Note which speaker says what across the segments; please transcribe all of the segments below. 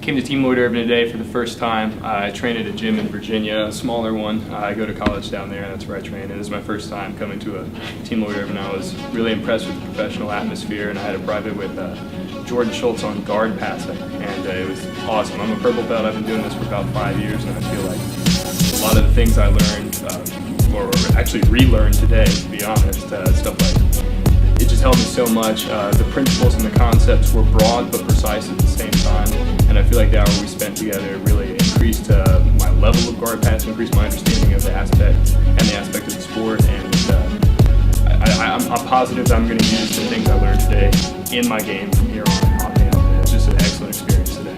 Speaker 1: Came to Team Lloyd Urban today for the first time. I train at a gym in Virginia, a smaller one. I go to college down there, and that's where I train. And this is my first time coming to a Team Lloyd Urban. I was really impressed with the professional atmosphere, and I had a private with Jordon Schultz on guard passing, and it was awesome. I'm a purple belt. I've been doing this for about 5 years, and I feel like a lot of the things I learned, or actually relearned today, to be honest, stuff like it just helped me so much. The principles and the concepts were broad but precise at the same time, and I feel like the hour we spent together really increased my level of guard pass, increased my understanding of the aspect of the sport, and I'm positive that I'm going to use the things I learned today in my game from here on out. It's just an excellent experience today.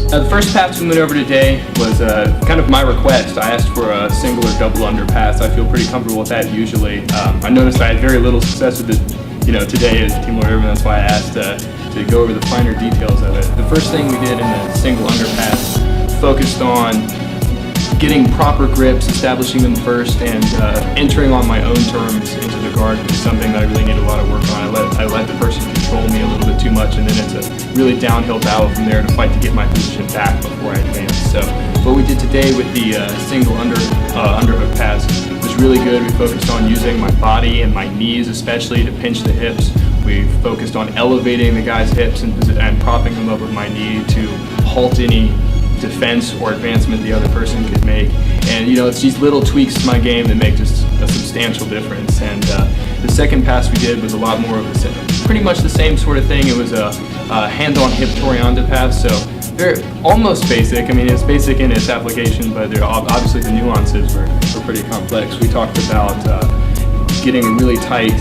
Speaker 1: The first pass we went over today was kind of my request. I asked for a single or double under pass. I feel pretty comfortable with that usually. I noticed I had very little success with it, today as Team Lloyd Urban. That's why I asked to go over the finer details of it. The first thing we did in the single under pass focused on getting proper grips, establishing them first, and entering on my own terms into the guard, which is something that I really need a lot of work on. I let the person control me a little bit too much, and then it's a really downhill battle from there to fight to get my position back before I advance. So what we did today with the single underhook pass was really good. We focused on using my body and my knees especially to pinch the hips. We focused on elevating the guy's hips and propping them up with my knee to halt any defense or advancement the other person could make. And it's these little tweaks to my game that make just a substantial difference. And the second pass we did was a lot more of pretty much the same sort of thing. It was a hand-on hip Torianda pass, so they're almost basic. I mean, it's basic in its application, but obviously the nuances were pretty complex. We talked about getting a really tight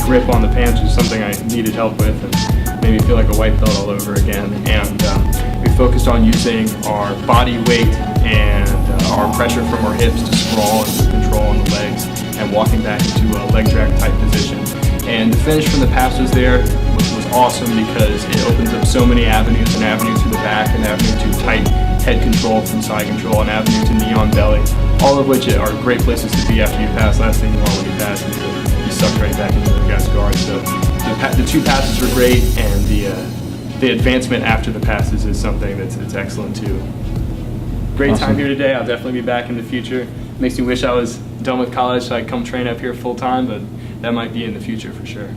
Speaker 1: grip on the pants, which is something I needed help with, and made me feel like a white belt all over again. And we focused on using our body weight and our pressure from our hips to sprawl and to control on the legs, and walking back into a leg drag type position. And the finish from the passes there was awesome because it opens up so many avenues, an avenue to the back, an avenue to tight head control from side control, an avenue to knee on belly, all of which are great places to be after you pass. Last thing you want when you pass is you suck right back into the guy's guard. So the two passes were great, and the advancement after the passes is something that's excellent too. Great
Speaker 2: Awesome.
Speaker 1: time here today. I'll definitely be back in the future. Makes me wish I was done with college so I could come train up here full time, but that might be in the future for sure.